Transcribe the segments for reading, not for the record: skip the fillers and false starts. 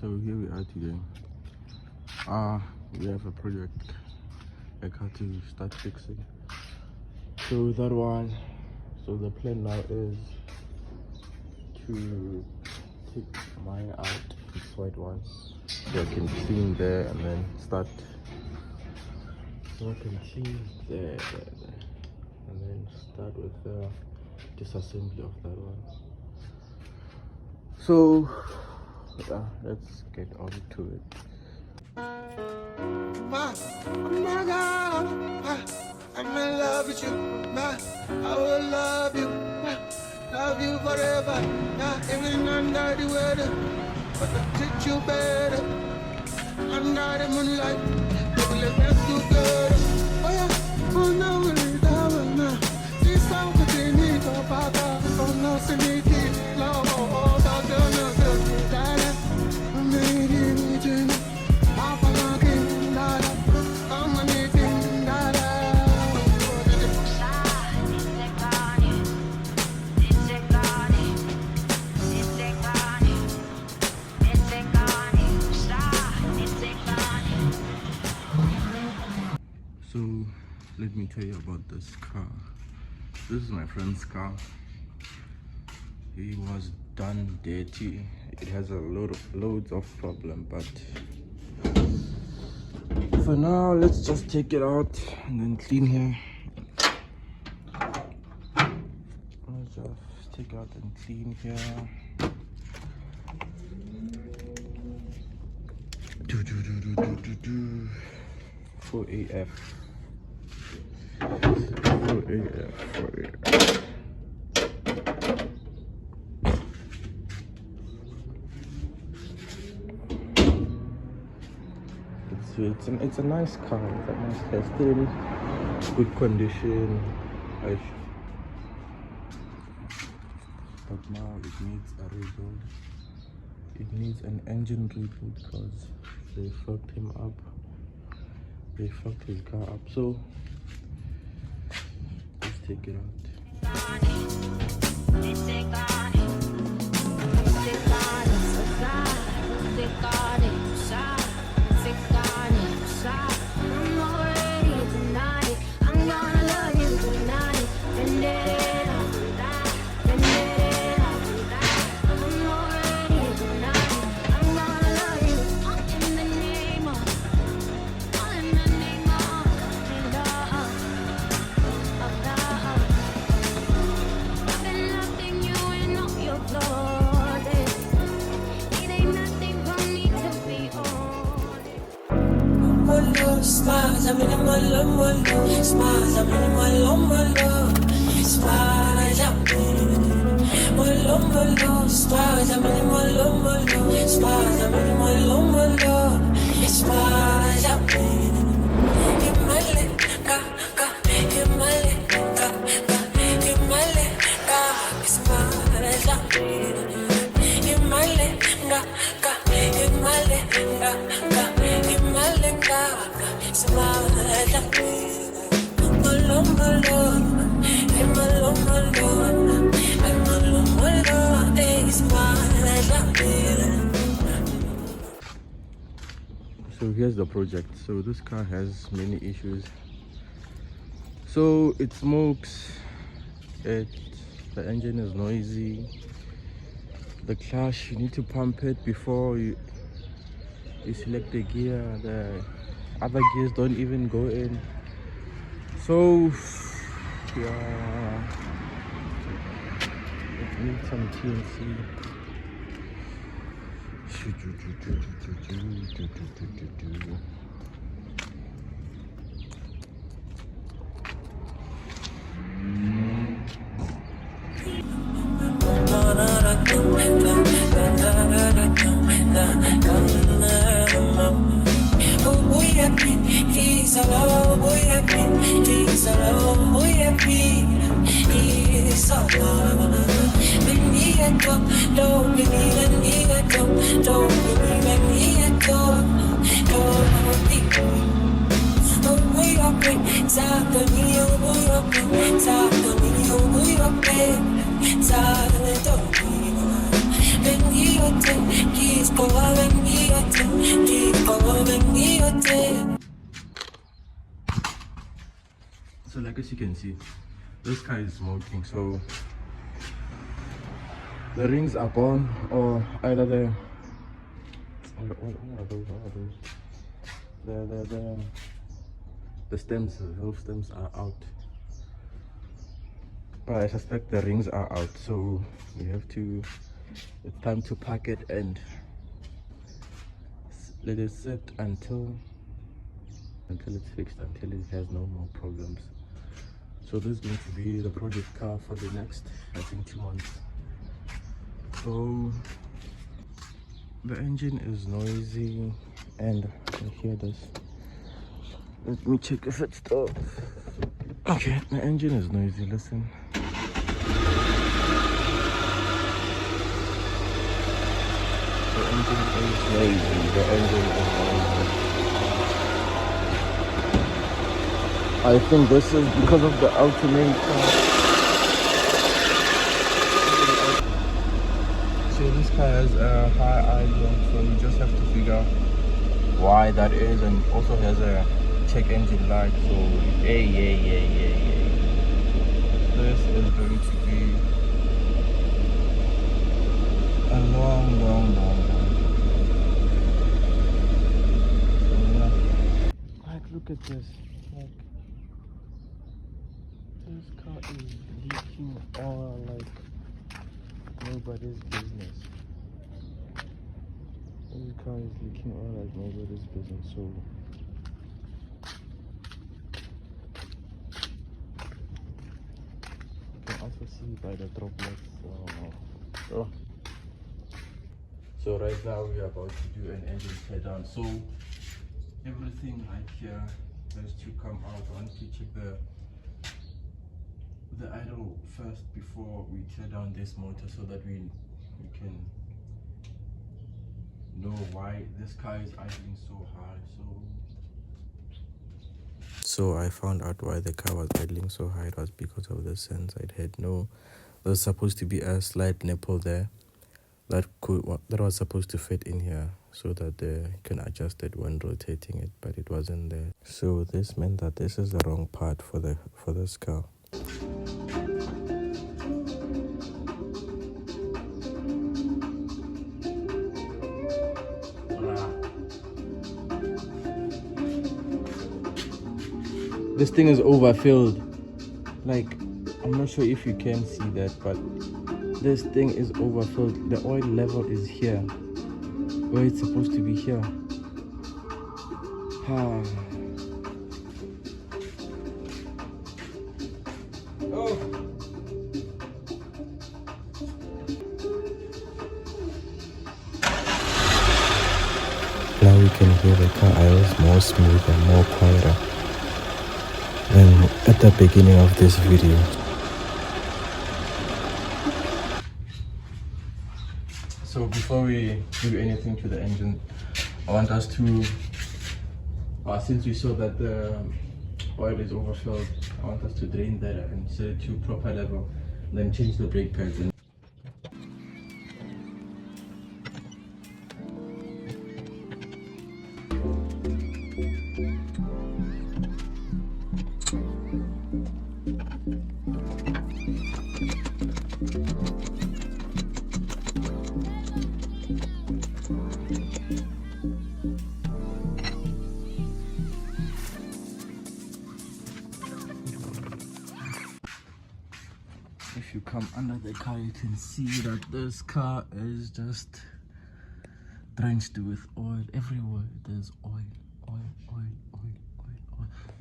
So here we are today. We have a project like how to start fixing. So that one, so the plan now is to take mine out, this white one, so I can clean there and then start. So I can clean there, and then start with the disassembly of that one. So yeah, let's get on to it. My God, I'm in love with you. I will love you forever. Even under the weather, but I treat you better. Under the moonlight, baby, let's do good. Oh yeah, oh no, we're this song could be me, oh Papa, oh no, see me, love, oh, So let me tell you about this car. This is my friend's car. He was done dirty. It has a loads of problem, but for now let's just take it out and then clean here. Let's just take out and clean here. 4AF. It's a nice car. It's a nice car. Still in good condition. But now it needs a rebuild. It needs an engine rebuild because they fucked him up. They fucked his car up. So let's take it out. Smiles, I'm in my love, smiles, I'm in my love, smiles, I'm in my love, smiles, I'm in my love, smiles, I'm in my love, smiles, I'm in my lip, in my lip, in my lip, smiles, I'm in my lip, in my lip, in my lip, So here's the project. So this car has many issues. So it smokes, the engine is noisy, the clutch, you need to pump it before you select the gear. The other gears don't even go in. So yeah, it needs some TNC. He's as you can see, this car is smoking, so the rings are gone, or either what are those? The stems, the valve stems are out. But I suspect the rings are out, so we have to, it's time to pack it and let it sit until it's fixed, until it has no more problems. So this is going to be the project car for the next, I think, 2 months. So the engine is noisy and I can hear this. Let me check if it stops. Okay, the engine is noisy, listen. The engine is noisy, the engine is noisy. I think this is because of the alternator. So this car has a high idle, so you just have to figure out why that is, and also has a check engine light. So this is going to be a long. So yeah, like look at this. Like this car is leaking oil like nobody's business. This car is leaking oil like nobody's business. So you can also see by the droplets. So right now we are about to do an engine tear down. So everything right here has to come out. I want to check the idle first before we tear down this motor, so that we can know why this car is idling so high. So I found out why the car was idling so high. It was because of the sensor. It had no, there was supposed to be a slight nipple there that was supposed to fit in here, so that you can adjust it when rotating it, but it wasn't there. So this meant that this is the wrong part for this car. This thing is overfilled. Like, I'm not sure if you can see that, but this thing is overfilled. The oil level is here, where it's supposed to be here. Oh. Now you can hear the car idles more smooth and more quieter than at the beginning of this video. So before we do anything to the engine, I want us to, since we saw that the oil is overfilled, I want us to drain that and set it to proper level, then change the brake pads. If you come under the car, you can see that this car is just drenched with oil everywhere. There's oil.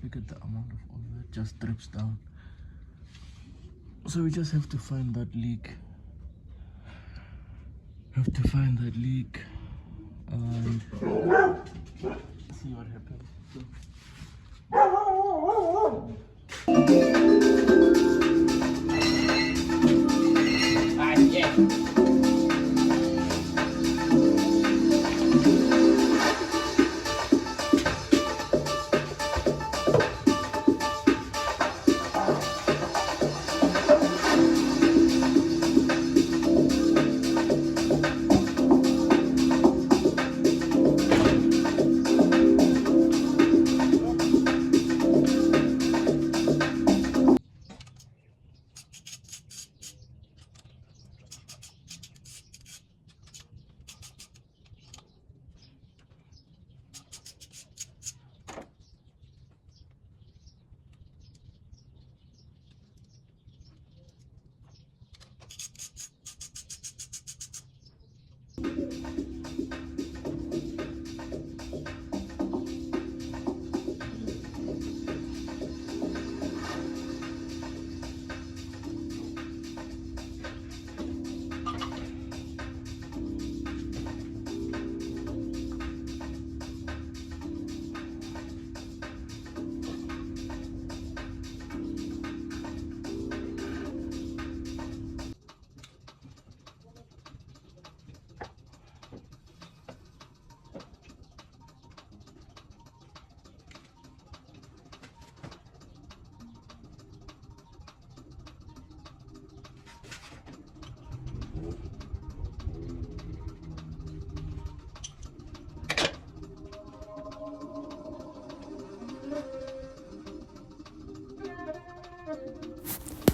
Look at the amount of oil that just drips down. So we just have to find that leak. And see what happens.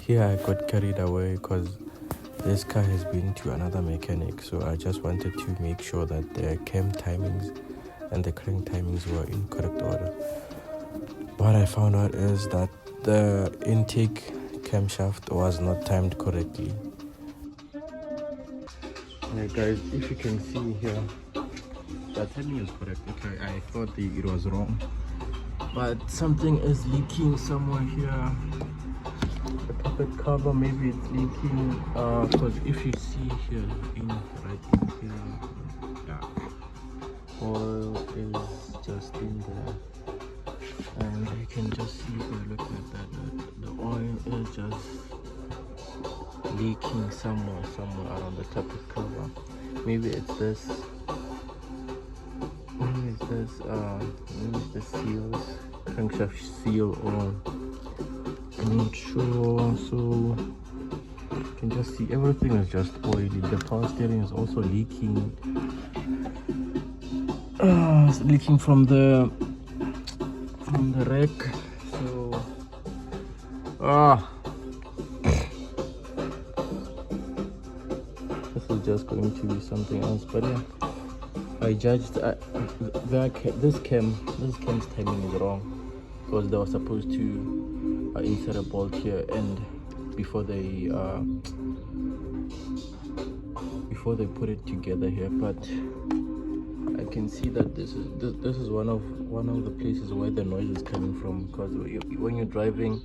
here I got carried away because this car has been to another mechanic, so I just wanted to make sure that the cam timings and the crank timings were in correct order. What I found out is that the intake camshaft was not timed correctly. Hey guys, if you can see here, the timing is correct. Okay, I thought it was wrong, but something is leaking somewhere here. The puppet cover, maybe it's leaking, because if you see here, right in here, yeah, oil is just in there, and you can just see if I look at that, the oil is just leaking somewhere around the puppet cover. Maybe it's this, maybe it's the seals, crankshaft seal, or I'm not sure. So you can just see everything is just oily. The power steering is also leaking. It's leaking from the rack. So this is just going to be something else. But yeah, I judged this cam's timing is wrong, because they were supposed to insert a bolt here and before they put it together here. But I can see that this is one of the places where the noise is coming from, because when you're driving,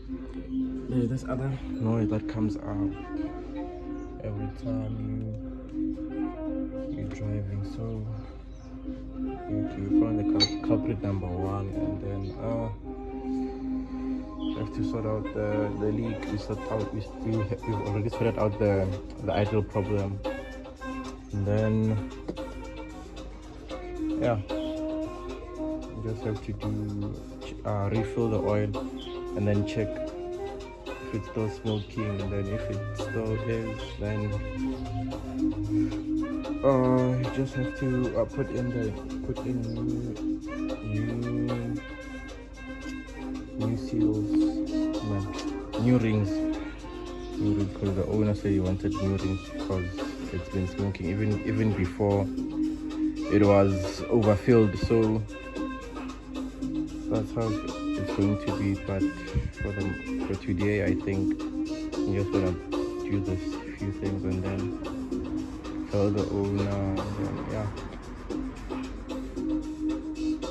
there's this other noise that comes out every time you're driving. So you find the culprit number one, and then have to sort out the leak. We've already sorted out the idle problem, and then yeah, you just have to do refill the oil and then check if it's still smoking, and then if it still is, then you just have to put in new seals, new rings, because the owner said he wanted new rings because it's been smoking even before it was overfilled. So that's how it's going to be. But for today, I think I'm just gonna do this few things and then tell the owner, and then yeah,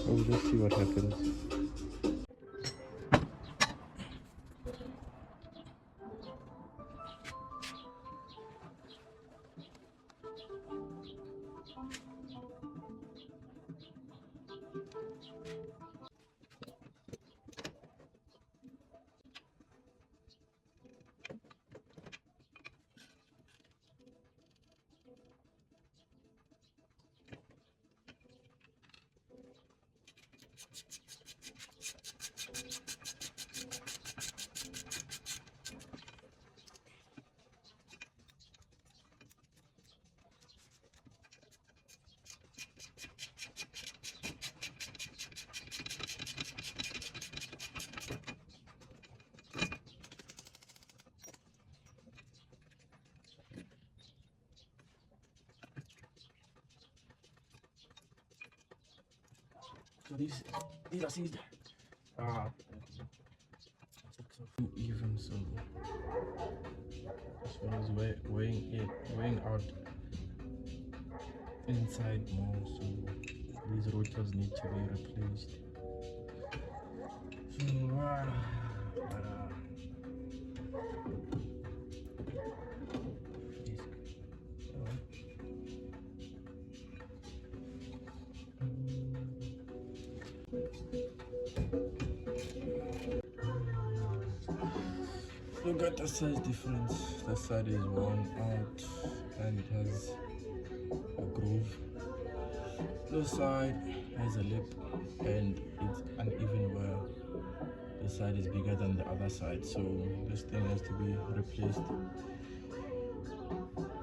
we'll just see what happens. So these are seized. Even so, this one is weighing out inside more. So these rotors need to be replaced. Look at the size difference. The side is worn out and it has a groove. This side has a lip and it's uneven where the side is bigger than the other side. So this thing has to be replaced.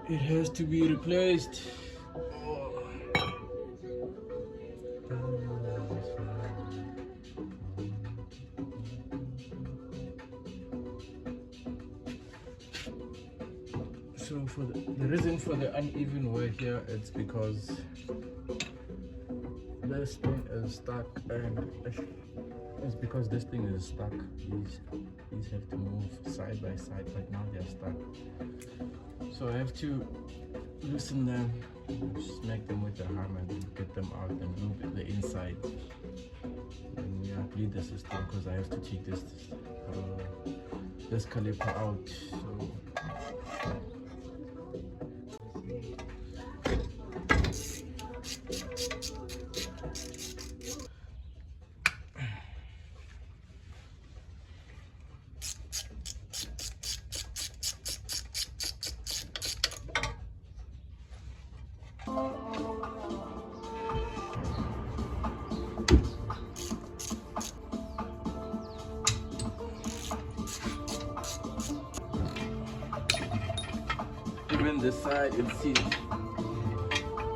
It has to be replaced. So for the reason for the uneven wear here, it's because this thing is stuck, and it's because this thing is stuck. These have to move side by side, but now they're stuck. So I have to loosen them, smack them with the hammer, and get them out and loop the inside. And yeah, bleed the system because I have to take this caliper out. So even this side, you'll see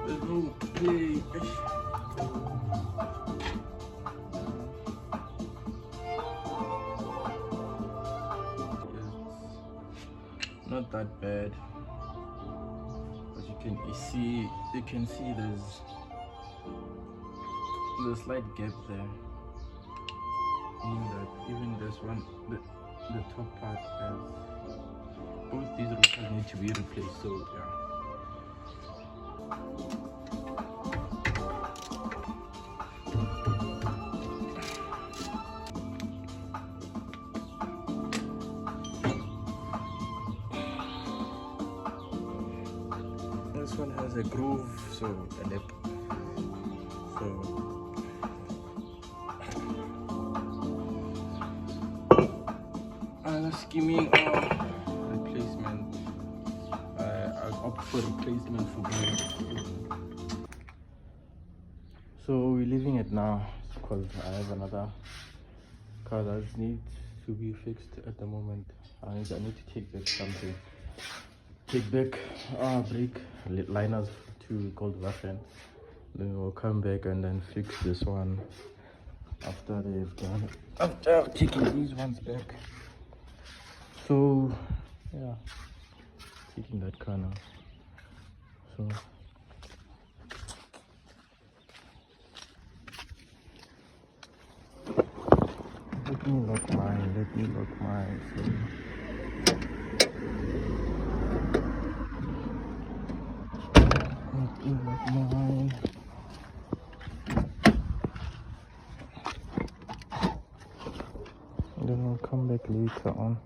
there's no play. It's not that bad, but you can see there's a slight gap there. Meaning that even this one, the top part has, both these routers need to be replaced. So yeah. This one has a groove, so a lip. So skimming or replacement, I'll opt for replacement for both. So we're leaving it now because I have another car that needs to be fixed at the moment. I need to take back something, take back brake liners to Gold Waffen. Then we'll come back and then fix this one after they've done it, after taking these ones back. So yeah, taking that car now. So let me lock mine. Let me lock mine. And then I'll come back later on.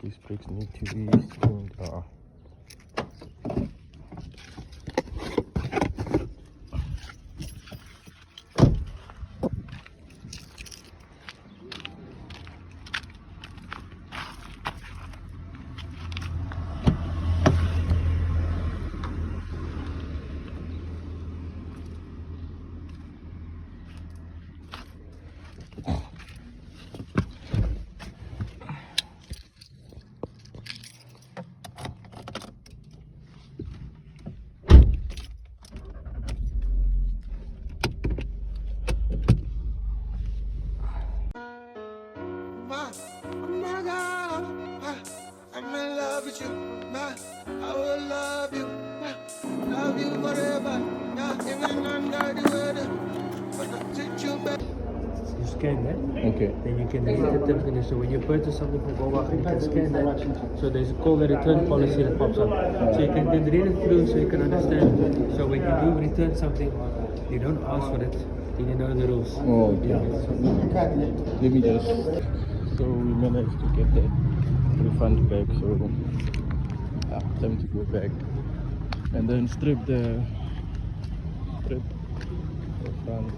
These brakes need to be tuned. I'm in love with you, I will love you forever. Even under the weather, but I treat you better. You scan that, Okay. then you can read the terms and conditions. So when you purchase something from Goldwaffen, you can scan that. So there's a call the return policy that pops up. So you can then read it through so you can understand. So when you do return something, you don't ask for it, then you know the rules. Oh, okay. Let me just. So we managed to get that refund back. So time to go back and then strip the front.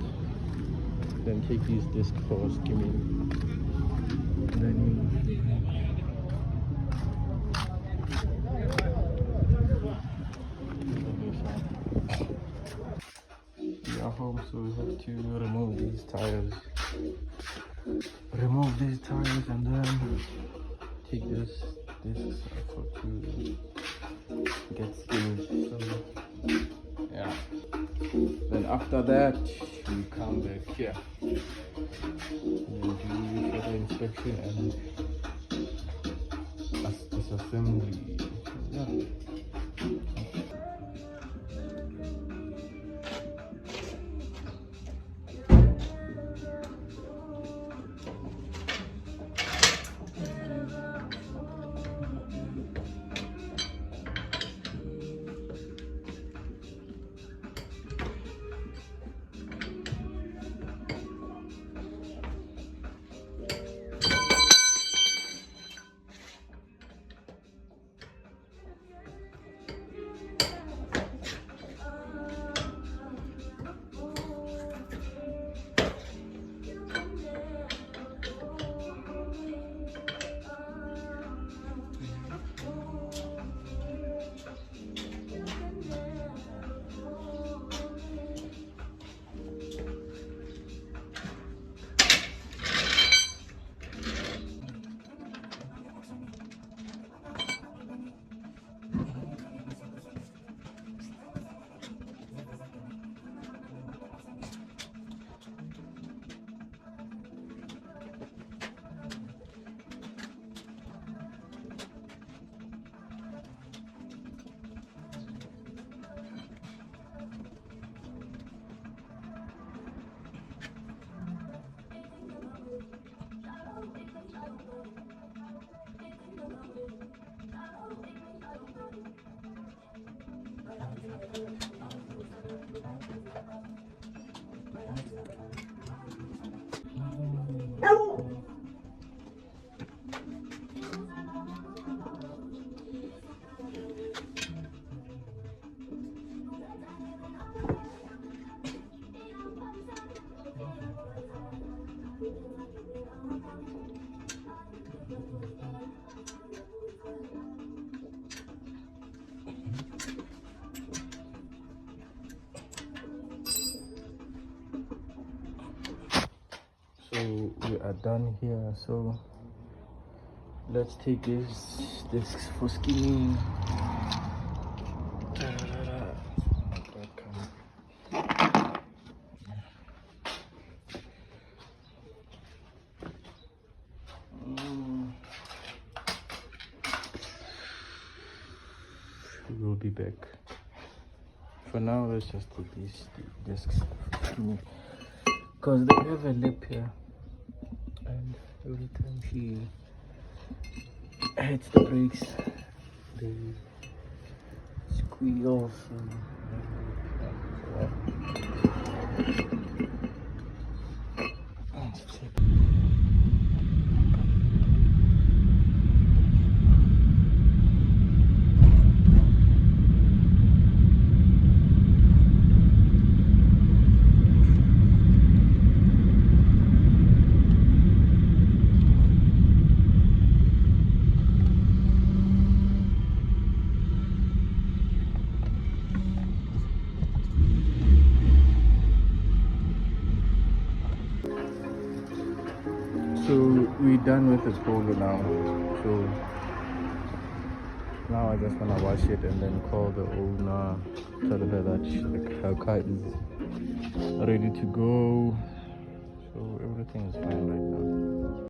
Then take these discs for skimming. And then we are home, so we have to remove these tires. And then take this to get skimmed. So Yeah. Then after that, we come back here and do further inspection and disassembly. Yeah. So we are done here. So let's take this for skinning. We'll be back. For now, let's just take these discs because they have a lip here, and every time she hits the brakes, they squeal. So we're done with the polo now. So now I just wanna wash it and then call the owner, tell her that her car is ready to go. So everything is fine right now.